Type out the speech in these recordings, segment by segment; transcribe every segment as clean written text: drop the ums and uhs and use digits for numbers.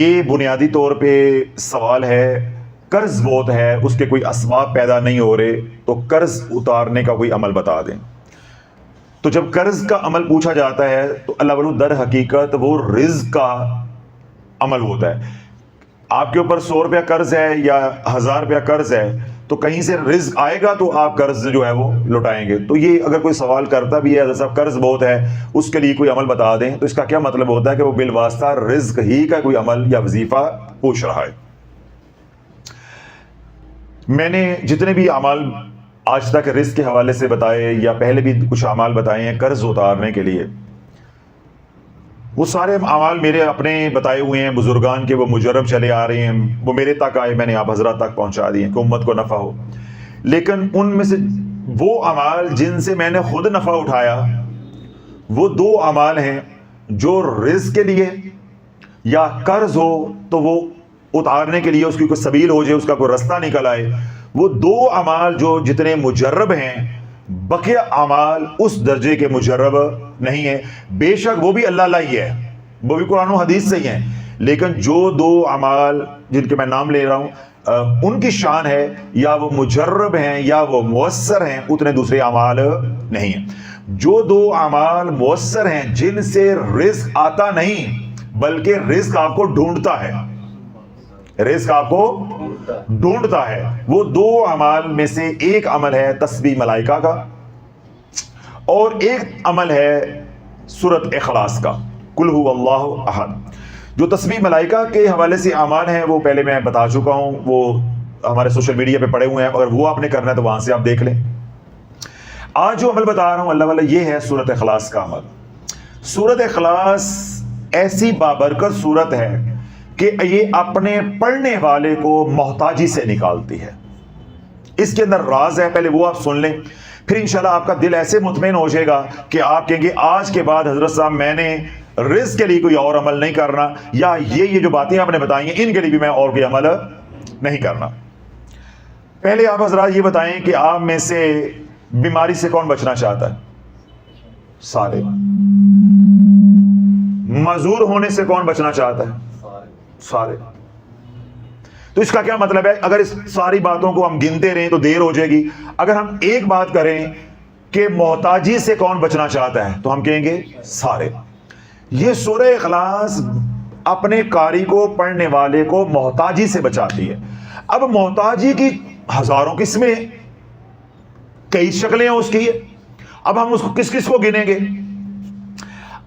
یہ بنیادی طور پہ سوال ہے، قرض بہت ہے، اس کے کوئی اسباب پیدا نہیں ہو رہے، تو قرض اتارنے کا کوئی عمل بتا دیں۔ تو جب قرض کا عمل پوچھا جاتا ہے تو اللہ ولو در حقیقت وہ رزق کا عمل ہوتا ہے۔ آپ کے اوپر 100 روپیہ قرض ہے یا 1000 روپیہ قرض ہے، تو کہیں سے رزق آئے گا تو آپ قرض جو ہے وہ لوٹائیں گے۔ تو یہ اگر کوئی سوال کرتا بھی ہے، صاحب قرض بہت ہے، اس کے لیے کوئی عمل بتا دیں، تو اس کا کیا مطلب ہوتا ہے کہ وہ بالواسطہ رزق ہی کا کوئی عمل یا وظیفہ پوچھ رہا ہے۔ میں نے جتنے بھی اعمال آج تک رزق کے حوالے سے بتائے یا پہلے بھی کچھ اعمال بتائے ہیں قرض اتارنے کے لیے، وہ سارے اعمال میرے اپنے بتائے ہوئے ہیں، بزرگان کے وہ مجرب چلے آ رہے ہیں، وہ میرے تک آئے، میں نے آپ حضرات تک پہنچا دیے کہ امت کو نفع ہو۔ لیکن ان میں سے وہ اعمال جن سے میں نے خود نفع اٹھایا، وہ 2 اعمال ہیں جو رزق کے لیے یا قرض ہو تو وہ اتارنے کے لیے اس کی کوئی سبیل ہو جائے، اس کا کوئی رستہ نکل آئے، وہ 2 اعمال جو جتنے مجرب ہیں، بقیہ اعمال اس درجے کے مجرب نہیں ہیں۔ بے شک وہ بھی اللہ اللہ ہی ہے، وہ بھی قرآن و حدیث سے ہی ہیں، لیکن جو 2 اعمال جن کے میں نام لے رہا ہوں ان کی شان ہے، یا وہ مجرب ہیں یا وہ مؤثر ہیں، اتنے دوسرے اعمال نہیں ہیں۔ جو 2 اعمال مؤثر ہیں، جن سے رزق آتا نہیں بلکہ رزق آپ کو ڈھونڈتا ہے، رزق آپ کو ڈھونڈتا ہے، وہ 2 اعمال میں سے ایک عمل ہے تسبیح ملائکہ کا، اور ایک عمل ہے سورۃ اخلاص کا، قل هو اللہ احد۔ جو تسبیح ملائکہ کے حوالے سے اعمال ہیں وہ پہلے میں بتا چکا ہوں، وہ ہمارے سوشل میڈیا پہ پڑے ہوئے ہیں، اگر وہ آپ نے کرنا ہے تو وہاں سے آپ دیکھ لیں۔ آج جو عمل بتا رہا ہوں اللہ والا، یہ ہے سورۃ اخلاص کا عمل۔ سورۃ اخلاص ایسی بابرکت سورت ہے کہ یہ اپنے پڑھنے والے کو محتاجی سے نکالتی ہے۔ اس کے اندر راز ہے، پہلے وہ آپ سن لیں، پھر انشاءاللہ آپ کا دل ایسے مطمئن ہو جائے گا کہ آپ کہیں گے آج کے بعد حضرت صاحب میں نے رزق کے لیے کوئی اور عمل نہیں کرنا، یا یہ جو باتیں آپ نے بتائی ہیں ان کے لیے بھی میں اور کوئی عمل نہیں کرنا۔ پہلے آپ حضرات یہ بتائیں کہ آپ میں سے بیماری سے کون بچنا چاہتا ہے؟ سارے۔ معذور ہونے سے کون بچنا چاہتا ہے؟ سارے۔ تو اس کا کیا مطلب ہے؟ اگر اس ساری باتوں کو ہم گنتے رہیں تو دیر ہو جائے گی۔ اگر ہم ایک بات کریں کہ محتاجی سے کون بچنا چاہتا ہے تو ہم کہیں گے سارے۔ یہ سورہ اخلاص اپنے قاری کو، پڑھنے والے کو محتاجی سے بچاتی ہے۔ اب محتاجی کی ہزاروں قسمیں، کئی شکلیں ہیں اس کی، اب ہم اس کو کس کس کو گنیں گے؟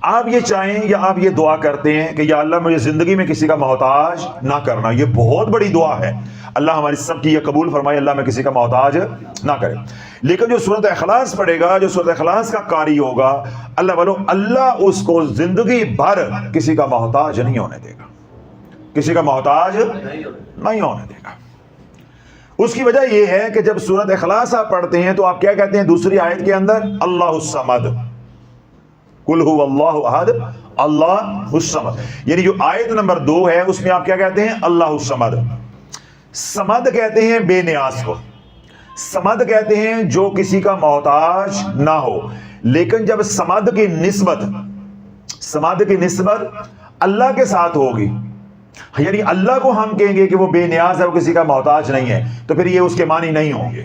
آپ یہ چاہیں یا آپ یہ دعا کرتے ہیں کہ یا اللہ مجھے زندگی میں کسی کا محتاج نہ کرنا، یہ بہت بڑی دعا ہے، اللہ ہماری سب کی یہ قبول فرمائے، اللہ میں کسی کا محتاج نہ کرے۔ لیکن جو سورۃ اخلاص پڑھے گا، جو سورۃ اخلاص کا قاری ہوگا، اللہ والو اللہ اس کو زندگی بھر کسی کا محتاج نہیں ہونے دے گا، کسی کا محتاج نہیں ہونے دے گا۔ اس کی وجہ یہ ہے کہ جب سورۃ اخلاص آپ پڑھتے ہیں تو آپ کیا کہتے ہیں دوسری آیت کے اندر؟ اللہ الصمد، قل هو اللہ احد اللہ الصمد، یعنی جو آیت نمبر 2 ہے اس میں آپ کیا کہتے ہیں؟ اللہ الصمد۔ صمد کہتے ہیں بے نیاز کو، صمد کہتے ہیں جو کسی کا محتاج نہ ہو، لیکن جب صمد کی نسبت اللہ کے ساتھ ہوگی، یعنی اللہ کو ہم کہیں گے کہ وہ بے نیاز ہے، وہ کسی کا محتاج نہیں ہے، تو پھر یہ اس کے معنی نہیں ہوں گے،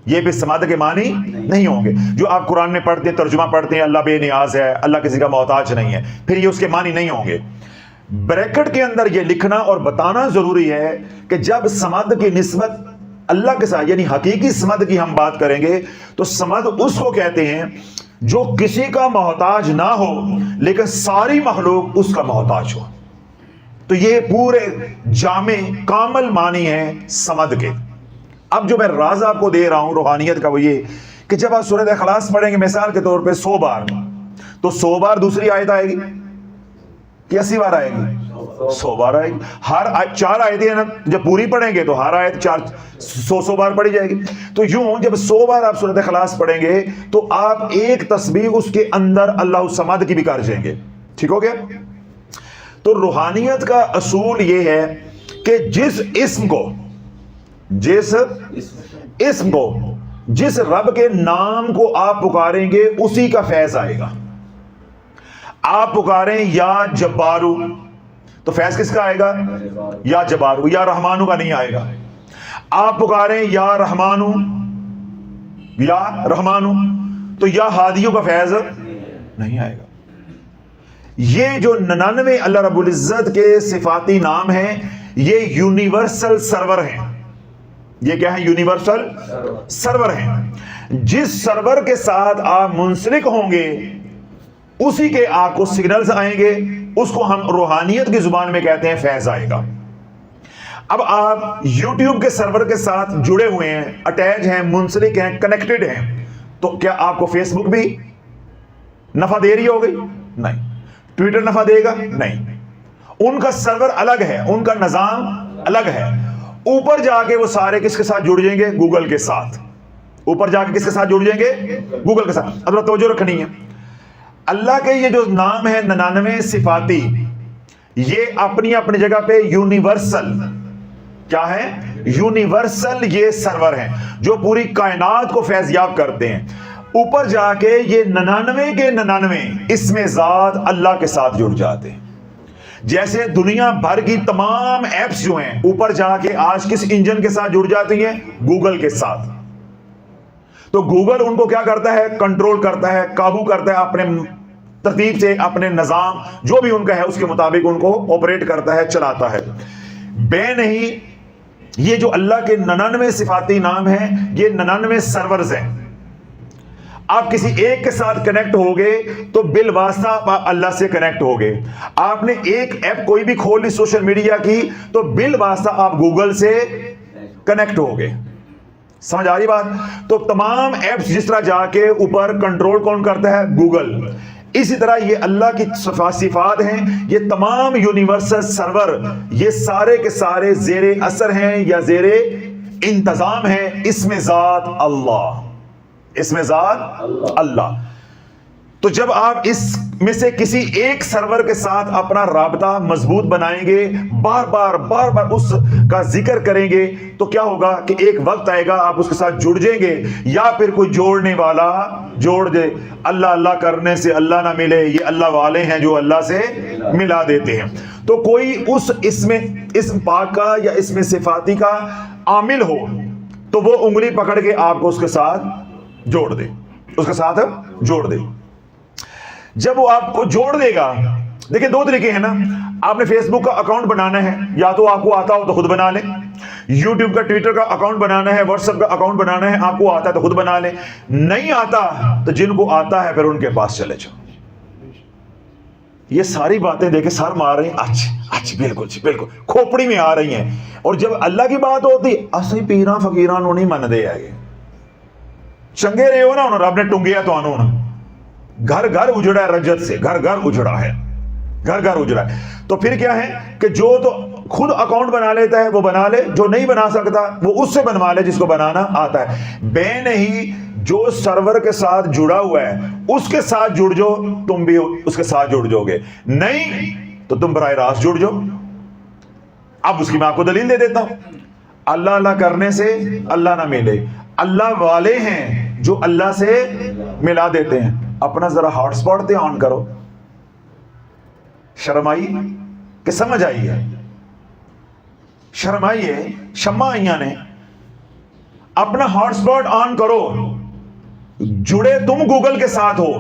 یہ بھی سماد کے معنی نہیں ہوں گے۔ جو آپ قرآن میں پڑھتے ہیں، ترجمہ پڑھتے ہیں اللہ بے نیاز ہے، اللہ کسی کا محتاج نہیں ہے، پھر یہ اس کے معنی نہیں ہوں گے۔ بریکٹ کے اندر یہ لکھنا اور بتانا ضروری ہے کہ جب سماد کی نسبت اللہ کے ساتھ، یعنی حقیقی سماد کی ہم بات کریں گے تو سماد اس کو کہتے ہیں جو کسی کا محتاج نہ ہو لیکن ساری مخلوق اس کا محتاج ہو۔ تو یہ پورے جامع کامل معنی ہے سمد کے۔ اب جو میں راز آپ کو دے رہا ہوں روحانیت کا، وہ یہ کہ جب آپ سورۃ اخلاص پڑھیں گے مثال کے طور پہ 100 بار، تو 100 بار دوسری آیت آئے گی کہ 80 بار آئے گی؟ 100 بار آئے گی۔ ہر 4 آیتیں نا، جب پوری پڑھیں گے تو ہر آیت 100 بار پڑھی جائے گی۔ تو یوں جب 100 بار آپ سورۃ اخلاص پڑھیں گے تو آپ ایک تسبیح اس کے اندر اللہ الصمد کی بھی کر جائیں گے۔ ٹھیک ہو گیا؟ تو روحانیت کا اصول یہ ہے کہ جس اسم کو، جس رب کے نام کو آپ پکاریں گے اسی کا فیض آئے گا۔ آپ پکاریں یا جبارو تو فیض کس کا آئے گا؟ یا جبارو، یا رحمانو کا نہیں آئے گا. آپ پکاریں یا رحمانو یا رحمانو تو یا ہادیوں کا فیض نہیں آئے گا. یہ جو 99 اللہ رب العزت کے صفاتی نام ہیں یہ یونیورسل سرور ہیں. یہ کیا ہے؟ یونیورسل سرور ہیں. جس سرور کے ساتھ آپ منسلک ہوں گے اسی کے آپ کو سگنلز آئیں گے، اس کو ہم روحانیت کی زبان میں کہتے ہیں فیض آئے گا. اب آپ یوٹیوب کے سرور کے ساتھ جڑے ہوئے ہیں، اٹیچ ہیں، منسلک ہیں، کنیکٹڈ ہیں، تو کیا آپ کو فیس بک بھی نفع دے رہی ہوگی؟ نہیں. ٹویٹر نفع دے گا؟ نہیں. ان کا سرور الگ ہے، ان کا نظام الگ ہے. اوپر جا کے وہ سارے کس کے ساتھ جڑ جائیں گے؟ گوگل کے ساتھ. اوپر جا کے کس کے ساتھ جڑ جائیں گے؟ گوگل کے ساتھ. اب توجہ رکھنی ہے، اللہ کے یہ جو نام ہے 99 صفاتی، یہ اپنی اپنی جگہ پہ یونیورسل کیا ہے؟ یونیورسل یہ سرور ہیں جو پوری کائنات کو فیضیاب کرتے ہیں. اوپر جا کے یہ 99 کے 99 اسم ذات اللہ کے ساتھ جڑ جاتے ہیں. جیسے دنیا بھر کی تمام ایپس جو ہیں اوپر جا کے آج کس انجن کے ساتھ جڑ جاتی ہیں؟ گوگل کے ساتھ. تو گوگل ان کو کیا کرتا ہے؟ کنٹرول کرتا ہے، قابو کرتا ہے، اپنے ترتیب سے اپنے نظام جو بھی ان کا ہے اس کے مطابق ان کو آپریٹ کرتا ہے، چلاتا ہے. بے نہیں، یہ جو اللہ کے 99 صفاتی نام ہیں یہ 99 سرورز ہیں. آپ کسی ایک کے ساتھ کنیکٹ ہوگے تو بالواسطہ آپ اللہ سے کنیکٹ ہوگے. آپ نے ایک ایپ کوئی بھی کھول لی سوشل میڈیا کی تو بالواسطہ آپ گوگل سے کنیکٹ ہوگے. سمجھ آ رہی بات؟ تو تمام ایپس جس طرح جا کے اوپر کنٹرول کون کرتا ہے؟ گوگل. اسی طرح یہ اللہ کی صفات ہیں، یہ تمام یونیورسل سرور یہ سارے کے سارے زیر اثر ہیں یا زیر انتظام ہیں اسم ذات اللہ. اسم ذات اللہ. تو جب آپ اس میں سے کسی ایک سرور کے ساتھ اپنا رابطہ مضبوط بنائیں گے، بار بار اس کا ذکر کریں گے، تو کیا ہوگا کہ ایک وقت آئے گا آپ اس کے ساتھ جڑ جائیں گے، یا پھر کوئی جوڑنے والا جوڑ دے. اللہ اللہ کرنے سے اللہ نہ ملے، یہ اللہ والے ہیں جو اللہ سے ملا دیتے ہیں. تو کوئی اس اسم پاک کا یا اسم صفاتی کا عامل ہو تو وہ انگلی پکڑ کے آپ کو اس کے ساتھ جوڑ دے، اس کے ساتھ جوڑ دے. جب وہ آپ کو جوڑ دے گا، دیکھیں دو طریقے ہیں نا. آپ نے فیس بک کا اکاؤنٹ بنانا ہے، یا تو آپ کو آتا ہو تو خود بنا لیں. یوٹیوب کا ٹویٹر کا اکاؤنٹ بنانا ہے، واٹس ایپ کا اکاؤنٹ بنانا ہے، آپ کو آتا ہے تو خود بنا لیں. نہیں آتا تو جن کو آتا ہے پھر ان کے پاس چلے جاؤ. یہ ساری باتیں دیکھیں سر مار رہی ہیں، اچھا بالکل کھوپڑی میں آ رہی ہیں. اور جب اللہ کی بات ہوتی اسی پیراں فقیراں نو نہیں من دے آگے چنگے رہے ہو نا، انہوں رب نے ٹنگیا تو آنو نا. گھر اجڑا ہے رجت سے، گھر اجڑا ہے. تو پھر کیا ہے کہ جو تو خود اکاؤنٹ بنا لیتا ہے وہ بنا لے، جو نہیں بنا سکتا وہ اس سے بنوا لے جس کو بنانا آتا ہے. بے نہیں، جو سرور کے ساتھ جڑا ہوا ہے اس کے ساتھ جڑ جاؤ، تم بھی اس کے ساتھ جڑ جاؤ گے. نہیں تو تم براہ راست جڑ جاؤ. اب اس کی میں آپ کو دلیل دے دیتا ہوں. اللہ کرنے سے اللہ نہ ملے. اللہ والے ہیں جو اللہ سے ملا دیتے ہیں. اپنا ذرا ہاٹ سپاٹ آن کرو. شرم آئی کہ سمجھ آئی ہے؟ شرم آئی ہے؟ شمع آئیاں نے. اپنا ہاٹ سپاٹ آن کرو. جڑے تم گوگل کے ساتھ ہو.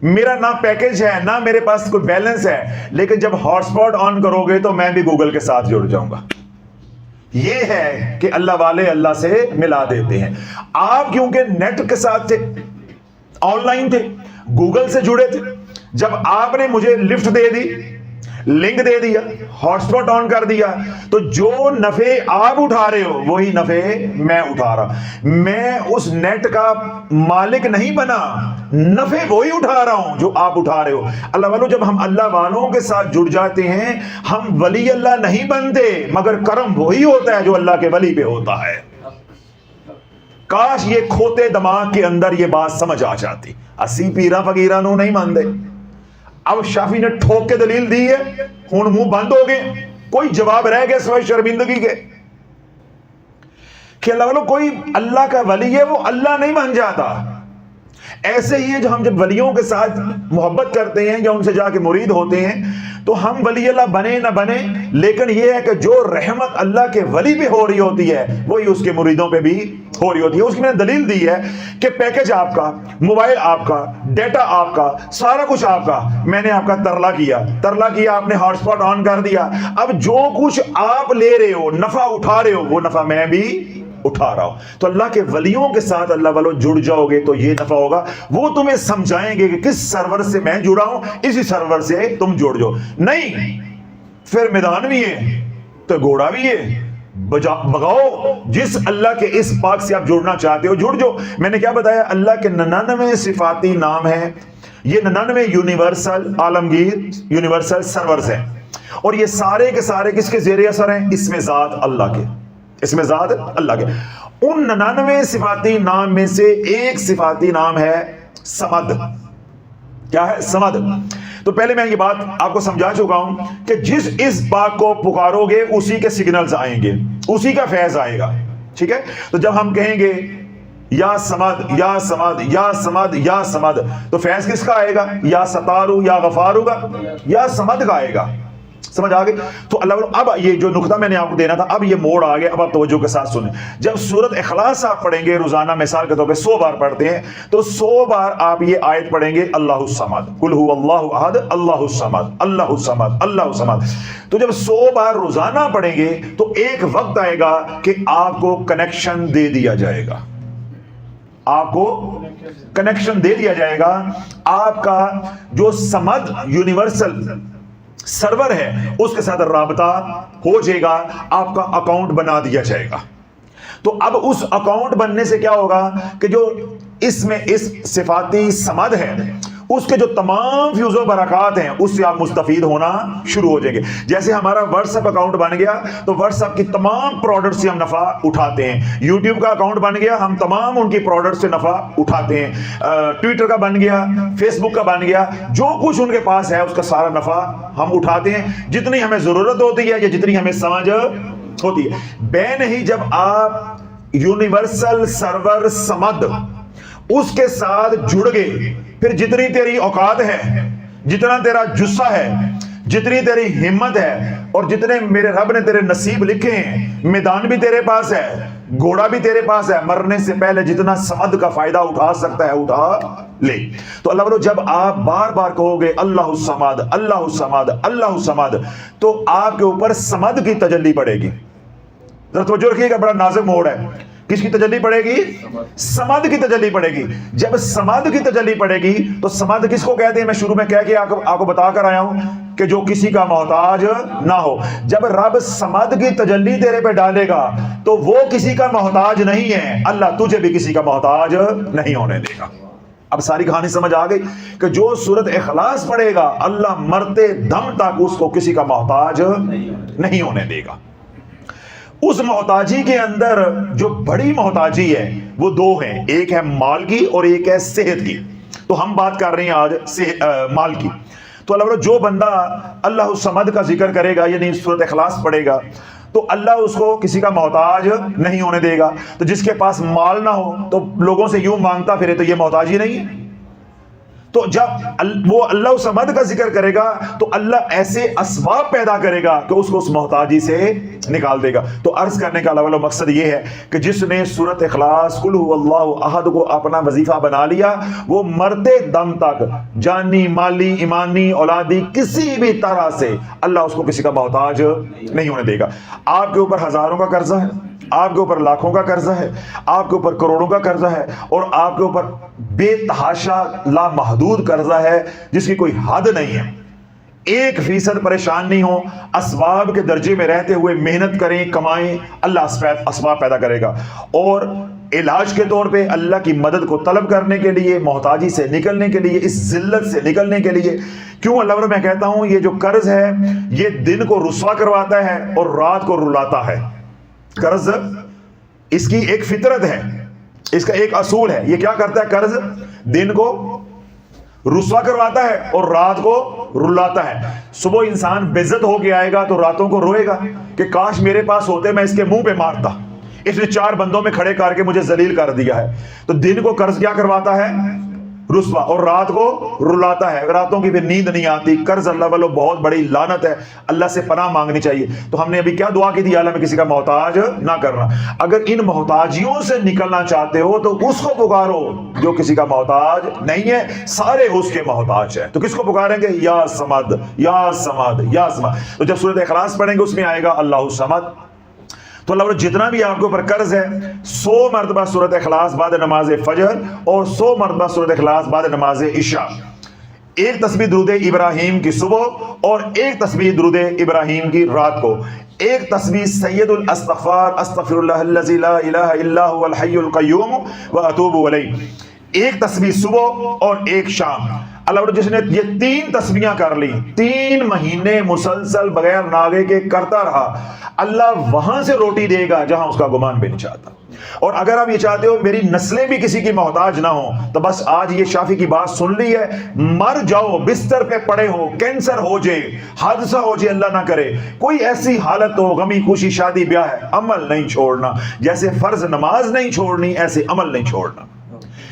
میرا نہ پیکج ہے نہ میرے پاس کوئی بیلنس ہے، لیکن جب ہاٹ سپاٹ آن کرو گے تو میں بھی گوگل کے ساتھ جڑ جاؤں گا. یہ ہے کہ اللہ والے اللہ سے ملا دیتے ہیں. آپ کیونکہ نیٹ کے ساتھ تھے، آن لائن تھے، گوگل سے جڑے تھے. جب آپ نے مجھے لفٹ دے دی، لنک دے دیا، ہاٹ سپاٹ آن کر دیا، تو جو نفع آپ اٹھا رہے ہو وہی نفع میں اٹھا رہا. میں اس نیٹ کا مالک نہیں بنا، نفع وہی اٹھا رہا ہوں جو آپ اٹھا رہے ہو. اللہ والوں، جب ہم اللہ والوں کے ساتھ جڑ جاتے ہیں ہم ولی اللہ نہیں بنتے، مگر کرم وہی ہوتا ہے جو اللہ کے ولی پہ ہوتا ہے. کاش یہ کھوتے دماغ کے اندر یہ بات سمجھ آ جاتی. اسی پیرا فقیران نو نہیں مانتے. اب شافی نے ٹھوک کے دلیل دی ہے، ہن منہ بند ہو گئے، کوئی جواب رہ گیا سوائے شرمندگی کے کہ اللہ والوں کوئی اللہ کا ولی ہے وہ اللہ نہیں بن جاتا. ایسے ہی ہے جو ہم جب ولیوں کے ساتھ محبت کرتے ہیں یا ان سے جا کے مرید ہوتے ہیں تو ہم ولی اللہ بنے نہ بنے، لیکن یہ ہے کہ جو رحمت اللہ کے ولی پہ ہو رہی ہوتی ہے وہی اس کے مریدوں پہ بھی ہو رہی ہوتی ہے۔ اس کی میں نے دلیل دی ہے کہ پیکج آپ کا، موبائل آپ کا، ڈیٹا آپ کا، سارا کچھ آپ کا، میں نے آپ کا ترلا کیا، آپ نے ہاٹ اسپاٹ آن کر دیا، اب جو کچھ آپ لے رہے ہو، نفع اٹھا رہے ہو، وہ نفع میں بھی اٹھا رہا ہوں۔ تو اللہ کے ولیوں کے ساتھ اللہ والو جڑ جاؤ گے تو یہ نفع ہوگا، وہ تمہیں سمجھائیں گے کہ کس سرور سے میں جڑا ہوں، اسی سرور سے تم جڑ جاؤ۔ نہیں، پھر میدان بھی ہے تو گھوڑا بھی ہے، بگاؤ، جس اللہ کے اس پاک سے آپ جڑنا چاہتے ہو جڑ جاؤ۔ میں نے کیا بتایا؟ اللہ کے 99 صفاتی نام ہیں، یہ 99 یونیورسل عالمگیر یونیورسل سرورز ہیں، اور یہ سارے کے سارے کس کے زیر اثر ہیں؟ اس میں ذات اللہ کے، اس میں ذات اللہ کے۔ ان 99 صفاتی نام میں سے ایک صفاتی نام ہے سمد۔ کیا ہے؟ سمد۔ تو پہلے میں یہ بات آپ کو سمجھا چکا ہوں کہ جس اس پاک کو پکارو گے اسی کے سگنلز آئیں گے، اسی کا فیض آئے گا، ٹھیک ہے؟ تو جب ہم کہیں گے یا سمد یا سمد یا سمد یا سمد، تو فیض کس کا آئے گا؟ یا ستارو یا غفارو کا، یا سمد کا آئے گا۔ سمجھ آگئی؟ تو اللہ، اب یہ جو نقطہ میں نے آپ کو دینا تھا، اب یہ موڑ آ گیا، اب آپ توجہ کے ساتھ سنیں۔ جب سورت اخلاص آپ پڑھیں گے روزانہ، مثال کے طور پہ 100 بار پڑھتے ہیں، تو 100 بار آپ یہ آیت پڑھیں گے، اللہ الصمد، قل هو اللہ احد، اللہ الصمد، اللہ الصمد، اللہ الصمد۔ تو جب 100 بار روزانہ پڑھیں گے تو ایک وقت آئے گا کہ آپ کو کنیکشن دے دیا جائے گا، آپ کو کنیکشن دے دیا جائے گا، آپ کا جو سمد یونیورسل سرور ہے اس کے ساتھ رابطہ ہو جائے گا، آپ کا اکاؤنٹ بنا دیا جائے گا۔ تو اب اس اکاؤنٹ بننے سے کیا ہوگا کہ جو اس میں اس صفاتی سمد ہے اس کے جو تمام فیوز و برکات ہیں اس سے آپ مستفید ہونا شروع ہو جائیں گے۔ جیسے ہمارا واٹس ایپ اکاؤنٹ بن گیا تو واٹس ایپ کی تمام پروڈکٹ سے ہم نفع اٹھاتے ہیں، یوٹیوب کا اکاؤنٹ بن گیا ہم تمام ان کی پروڈکٹ سے نفع اٹھاتے ہیں، ٹویٹر کا بن گیا، فیس بک کا بن گیا، جو کچھ ان کے پاس ہے اس کا سارا نفع ہم اٹھاتے ہیں، جتنی ہمیں ضرورت ہوتی ہے یا جتنی ہمیں سمجھ ہوتی ہے۔ بے نہیں، جب آپ یونیورسل سرور سمد اس کے ساتھ جڑ گئے، پھر جتنی تیری اوقات ہے، جتنا تیرا جسہ ہے، جتنی تیری ہمت ہے، اور جتنے میرے رب نے تیرے نصیب لکھے ہیں، میدان بھی تیرے پاس ہے، گھوڑا بھی تیرے پاس ہے، مرنے سے پہلے جتنا سمد کا فائدہ اٹھا سکتا ہے اٹھا لے۔ تو اللہ بولو، جب آپ بار بار کہو گے اللہ الصمد، اللہ الصمد، اللہ الصمد، تو آپ کے اوپر سمد کی تجلی پڑے گی۔ ذرا توجہ رکھیے گا، بڑا نازک موڑ ہے۔ کس کی تجلی پڑے گی؟ سمد کی تجلی پڑے گی۔ جب سمد کی تجلی پڑے گی تو سمد کس کو کہتے ہیں؟ میں شروع میں کہہ کے آپ کو بتا کر آیا ہوں کہ جو کسی کا محتاج نہ ہو۔ جب رب سمد کی تجلی تیرے پہ ڈالے گا تو وہ کسی کا محتاج نہیں ہے، اللہ تجھے بھی کسی کا محتاج نہیں ہونے دے گا۔ اب ساری کہانی سمجھ آ گئی کہ جو سورت اخلاص پڑھے گا اللہ مرتے دم تک اس کو کسی کا محتاج نہیں ہونے دے گا۔ اس محتاجی کے اندر جو بڑی محتاجی ہے وہ دو ہیں، ایک ہے مال کی اور ایک ہے صحت کی۔ تو ہم بات کر رہے ہیں آج مال کی۔ تو اللہ، جو بندہ اللہ الصمد کا ذکر کرے گا یعنی سورت اخلاص پڑھے گا تو اللہ اس کو کسی کا محتاج نہیں ہونے دے گا۔ تو جس کے پاس مال نہ ہو تو لوگوں سے یوں مانگتا پھرے تو یہ محتاجی نہیں۔ تو جب وہ اللہ الصمد کا ذکر کرے گا تو اللہ ایسے اسباب پیدا کرے گا کہ اس کو اس محتاجی سے نکال دے گا۔ تو عرض کرنے کا اللہ مقصد یہ ہے کہ جس نے سورت اخلاص قل هو اللہ احد کو اپنا وظیفہ بنا لیا، وہ مرتے دم تک جانی، مالی، ایمانی، اولادی کسی بھی طرح سے اللہ اس کو کسی کا محتاج نہیں ہونے دے گا۔ آپ کے اوپر ہزاروں کا قرضہ ہے، آپ کے اوپر لاکھوں کا قرضہ ہے، آپ کے اوپر کروڑوں کا قرضہ ہے، اور آپ کے اوپر بے تحاشا لامحدود قرضہ ہے جس کی کوئی حد نہیں ہے۔ 1% پریشان نہیں ہو، اسباب کے درجے میں رہتے ہوئے محنت کریں، کمائیں، اللہ اسباب پیدا کرے گا۔ اور علاج کے طور پہ اللہ کی مدد کو طلب کرنے کے لیے، محتاجی سے نکلنے کے لیے، اس ذلت سے نکلنے کے لیے، کیوں اللہ میں کہتا ہوں یہ جو قرض ہے یہ دن کو رسوا کرواتا ہے اور رات کو رلاتا ہے۔ قرض اس کی ایک فطرت ہے، اس کا ایک اصول ہے۔ یہ کیا کرتا ہے؟ قرض دن کو رسوا کرواتا ہے اور رات کو رلاتا ہے۔ صبح انسان بے عزت ہو کے آئے گا تو راتوں کو روئے گا کہ کاش میرے پاس ہوتے میں اس کے منہ پہ مارتا، اس نے 4 بندوں میں کھڑے کر کے مجھے ذلیل کر دیا ہے۔ تو دن کو قرض کیا کرواتا ہے؟ رسوا، اور رات کو رلاتا ہے، راتوں کی پھر نیند نہیں آتی. قرض اللہ والوں بہت بڑی لعنت ہے، اللہ سے پناہ مانگنی چاہیے. تو ہم نے ابھی کیا دعا کی تھی؟ اللہ میں کسی کا محتاج نہ کرنا. اگر ان محتاجیوں سے نکلنا چاہتے ہو تو اس کو پکارو جو کسی کا محتاج نہیں ہے، سارے اس کے محتاج ہیں. تو کس کو پکاریں گے؟ یا سمد یا سمد یا سمد. تو جب سورۃ اخلاص پڑھیں گے اس میں آئے گا اللہ سمد. تو اللہ جتنا بھی آپ کے اوپر قرض ہے 100 مرتبہ سورۃ اخلاص بعد نماز فجر اور 100 مرتبہ سورۃ اخلاص بعد نماز عشاء. ایک تسبیح درود ابراہیم کی صبح اور ایک تسبیح درود ابراہیم کی رات کو. ایک تسبیح سید الاستغفار استغفر اللہ الذی لا الہ الا هو الحی القیوم واتوب الیہ. ایک تسبیح صبح اور ایک شام. اللہ جس نے یہ 3 تسبیحاں کر لی 3 مہینے مسلسل بغیر ناغے کے کرتا رہا، اللہ وہاں سے روٹی دے گا جہاں اس کا گمان بھی نہیں چاہتا. اور اگر آپ یہ چاہتے ہو میری نسلیں بھی کسی کی محتاج نہ ہوں تو بس آج یہ شافی کی بات سن لی ہے، مر جاؤ بستر پہ پڑے ہو، کینسر ہو جائے، حادثہ ہو جائے، اللہ نہ کرے، کوئی ایسی حالت ہو، غمی خوشی شادی بیاہ ہے، عمل نہیں چھوڑنا. جیسے فرض نماز نہیں چھوڑنی ایسے عمل نہیں چھوڑنا.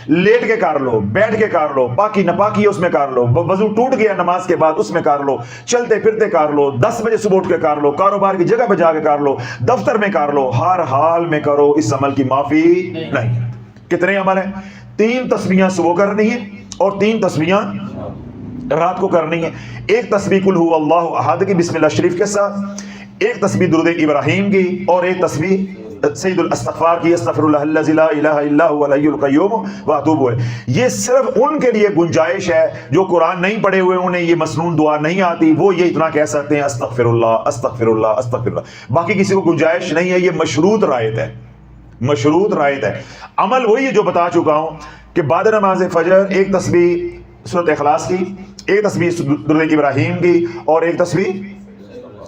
لیٹ کے کر لو، بیٹھ کے کر لو، پاکی نپاکی اس میں کر لو، وضو ٹوٹ گیا نماز کے بعد اس میں کر لو، چلتے پھرتے کر لو، 10 بجے صبح اٹھ کے کر لو، کاروبار کی جگہ پہ جا کے کر لو، دفتر میں کر لو، ہر حال میں کرو، اس عمل کی معافی نہیں. کتنے عمل ہیں؟ 3 تسبیحاں صبح کرنی ہے اور 3 تسبیحاں رات کو کرنی ہے. ایک تسبیح قل هو اللہ احد کی بسم اللہ شریف کے ساتھ، ایک تسبیح درود ابراہیم کی اور ایک تسبیح سید الاستغفار کی استغفر اللہ الذی لا الہ الا هو الحی القیوم واتوب الیہ. یہ صرف ان کے لیے گنجائش ہے جو قرآن نہیں پڑھے ہوئے، انہیں یہ مسنون دعا نہیں آتی، وہ یہ اتنا کہہ سکتے ہیں استغفر اللہ استغفر اللہ استغفر اللہ. باقی کسی کو گنجائش نہیں ہے. یہ مشروط رعایت ہے، مشروط رعایت ہے. عمل وہی ہے جو بتا چکا ہوں کہ بعد نماز فجر ایک تسبیح سورۃ اخلاص کی، ایک تسبیح درود ابراہیم کی اور ایک تسبیح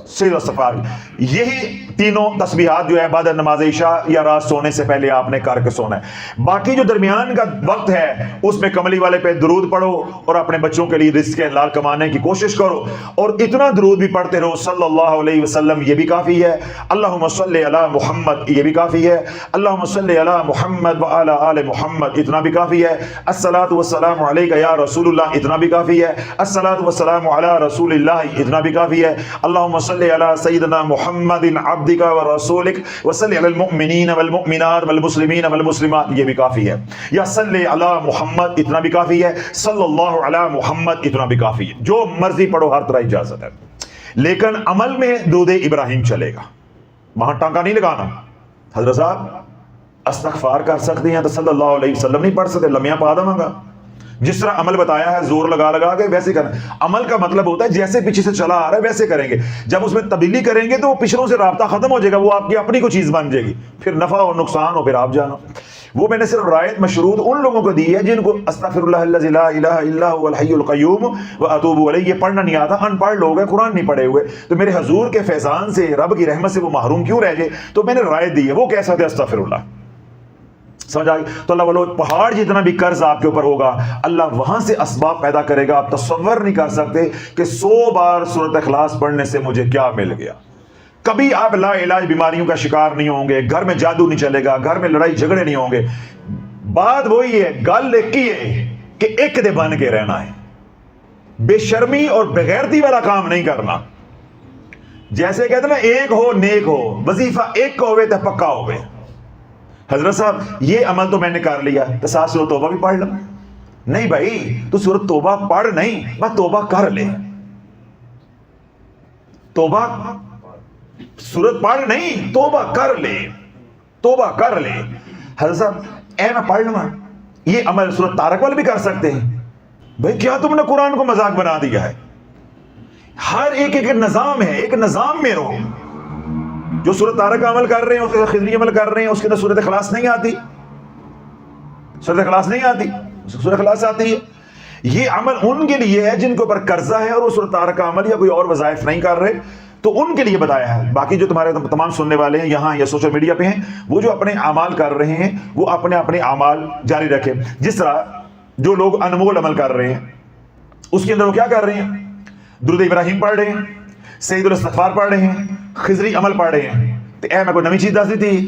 سید الاستغفار. یہی تینوں تسبیحات جو ہے بعد نماز عشاء یا رات سونے سے پہلے آپ نے کر کے سونا ہے. باقی جو درمیان کا وقت ہے اس میں کملی والے پہ درود پڑھو اور اپنے بچوں کے لیے رزق حلال کمانے کی کوشش کرو، اور اتنا درود بھی پڑھتے رہو صلی اللہ علیہ وسلم، یہ بھی کافی ہے. اللہم صلی علی محمد، یہ بھی کافی ہے. اللہم صلی علی محمد وعلی آل محمد، اتنا بھی کافی ہے. الصلاۃ والسلام علیک یا رسول اللہ، اتنا بھی کافی ہے. الصلاۃ والسلام علی رسول اللہ، اتنا بھی کافی ہے. اللہم صلی علی سیدنا محمد عبدک ورسولک وصلی علی المؤمنین والمؤمنات والمسلمین والمسلمات، یہ بھی کافی ہے. یا صلی علی محمد، اتنا بھی کافی ہے. صلی اللہ علی محمد، اتنا بھی کافی ہے. جو مرضی پڑھو، ہر طرح اجازت ہے. لیکن عمل میں درود ابراہیم چلے گا، وہاں ٹانکا نہیں لگانا. حضرت صاحب استغفار کر سکتے ہیں تو صلی اللہ علیہ وسلم نہیں پڑھ سکتے، لمیاں پا دوں گا. جس طرح عمل بتایا ہے زور لگا لگا کے ویسے کرنا. عمل کا مطلب ہوتا ہے جیسے پیچھے سے چلا آ رہا ہے ویسے کریں گے. جب اس میں تبدیلی کریں گے تو وہ پچھلوں سے رابطہ ختم ہو جائے گا، وہ آپ کی اپنی کوئی چیز بن جائے گی، پھر نفع اور نقصان ہو، پھر آپ جانا. وہ میں نے صرف رعایت مشروط ان لوگوں کو دی ہے جن کو استغفر اللہ الذی لا الہ الا هو الحی القیوم واتوب الیہ یہ پڑھنا نہیں آتا. ان پڑھ لوگ ہیں، قرآن نہیں پڑھے ہوئے، تو میرے حضور کے فیضان سے، رب کی رحمت سے وہ محروم کیوں رہ جائے؟ تو میں نے رعایت دی ہے، وہ کہہ سکتے ہیں استغفر اللہ. سمجھ آئی؟ تو اللہ والو پہاڑ جتنا بھی قرض آپ کے اوپر ہوگا اللہ وہاں سے اسباب پیدا کرے گا. آپ تصور نہیں کر سکتے کہ 100 بار سورۃ اخلاص پڑھنے سے مجھے کیا مل گیا. کبھی آپ لا علاج بیماریوں کا شکار نہیں ہوں گے، گھر میں جادو نہیں چلے گا، گھر میں لڑائی جھگڑے نہیں ہوں گے. بات وہی ہے، گل ایک ہی ہے کہ ایک دے بن کے رہنا ہے، بے شرمی اور بغیرتی والا کام نہیں کرنا. جیسے کہتے ہیں نا ایک ہو نیک ہو، وظیفہ ایک کو ہوئے تو پکا ہوئے. حضرت صاحب یہ عمل تو میں نے کر لیا تو ساتھ سورۃ توبہ بھی پڑھ لو. نہیں بھائی، تو سورۃ توبہ پڑھ نہیں، بس توبہ کر لے. توبہ سورۃ پڑھ نہیں، توبہ کر لے، توبہ کر لے. حضرت صاحب اے میں پڑھ لوں، یہ عمل سورۃ طارق والے بھی کر سکتے ہیں. بھائی کیا تم نے قرآن کو مذاق بنا دیا ہے؟ ہر ایک ایک نظام ہے، ایک نظام میں رہو. جو سورۃ طارق کا عمل کر رہے ہیں، اس کے خضری عمل کر رہے ہیں، اس کے اندر سورۃ اخلاص نہیں آتی، سورۃ اخلاص نہیں آتی، سورۃ اخلاص آتی ہے. یہ عمل ان کے لیے ہے جن کے اوپر قرضہ ہے اور وہ سورۃ طارق کا عمل یا کوئی اور وظائف نہیں کر رہے، تو ان کے لیے بتایا ہے. باقی جو تمہارے تمام سننے والے ہیں یہاں یا سوشل میڈیا پہ ہیں، وہ جو اپنے اعمال کر رہے ہیں وہ اپنے اپنے اعمال جاری رکھیں. جس طرح جو لوگ انمول عمل کر رہے ہیں اس کے اندر وہ کیا کر رہے ہیں؟ درود ابراہیم پڑھ رہے ہیں، سید الاستغفار پڑھ رہے ہیں، خضری عمل پڑھ رہے ہیں. تو اے میں کوئی نئی چیز دس دی تھی؟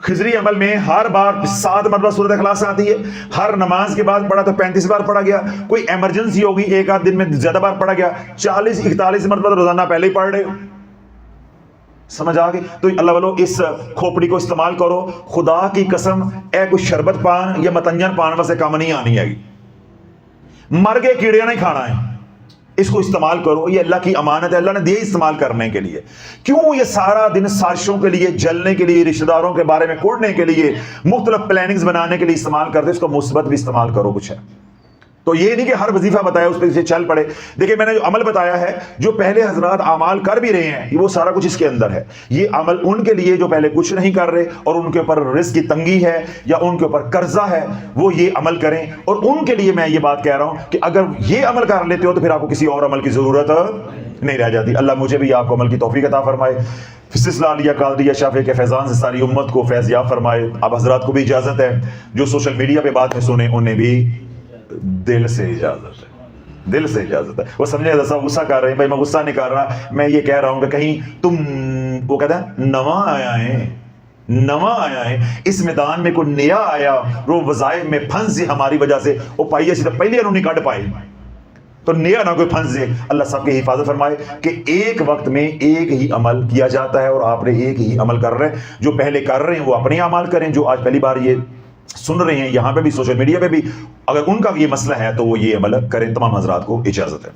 خضری عمل میں ہر بار 7 مرتبہ سورۃ اخلاص آتی ہے، ہر نماز کے بعد پڑھا تو 35 بار پڑھا گیا، کوئی ایمرجنسی ہوگی ایک آدھ دن میں زیادہ بار پڑھا گیا، 40-41 مرتبہ تو روزانہ پہلے ہی پڑھ رہے ہو. سمجھ آ گئی؟ تو اللہ والو اس کھوپڑی کو استعمال کرو، خدا کی قسم اے کوئی شربت پان یا متنجن پان واسے کام نہیں آنی ہے، مر گئے کیڑے نہیں کھانا ہے. اس کو استعمال کرو، یہ اللہ کی امانت ہے، اللہ نے دی استعمال کرنے کے لیے. کیوں یہ سارا دن سازشوں کے لیے، جلنے کے لیے، رشتہ داروں کے بارے میں کوڑنے کے لیے، مختلف پلاننگز بنانے کے لیے استعمال کرتے، اس کو مثبت بھی استعمال کرو. کچھ ہے تو یہ نہیں کہ ہر وظیفہ بتایا اس پہ سے چل پڑے. دیکھیں میں نے جو عمل بتایا ہے، جو پہلے حضرات اعمال کر بھی رہے ہیں، وہ سارا کچھ اس کے اندر ہے. یہ عمل ان کے لیے جو پہلے کچھ نہیں کر رہے اور ان کے اوپر رزق کی تنگی ہے یا ان کے اوپر قرضہ ہے، وہ یہ عمل کریں. اور ان کے لیے میں یہ بات کہہ رہا ہوں کہ اگر یہ عمل کر لیتے ہو تو پھر آپ کو کسی اور عمل کی ضرورت نہیں رہ جاتی. اللہ مجھے بھی آپ کو عمل کی توفیق عطا فرمائے، سلسلہ علیہ قادریہ شافعی کے فیضان سے ساری امت کو فیض یاب فرمائے. اب حضرات کو بھی اجازت ہے، جو سوشل میڈیا پہ بات میں سنیں انہیں بھی دل سے اجازت ہے، دل سے اجازت ہے. وہ سمجھے ایسا غصہ کر رہے ہیں، بھائی میں غصہ نہیں کر رہا، میں یہ کہہ رہا ہوں کہ کہیں تم وہ کہتا ہے نواں آیا ہے اس میدان میں کوئی نیا آیا وہ وظائف میں پھنس جائے ہماری وجہ سے، وہ پائیے سے پہلے انہوں نہیں کٹ پائے تو نیا نہ کوئی پھنس جائے. اللہ سب کی حفاظت فرمائے کہ ایک وقت میں ایک ہی عمل کیا جاتا ہے اور آپ نے ایک ہی عمل کر رہے ہیں. جو پہلے کر رہے ہیں وہ اپنے اعمال کریں، جو آج پہلی بار یہ سن رہے ہیں یہاں پہ بھی سوشل میڈیا پہ بھی، اگر ان کا یہ مسئلہ ہے تو وہ یہ عمل کریں. تمام حضرات کو اجازت ہے.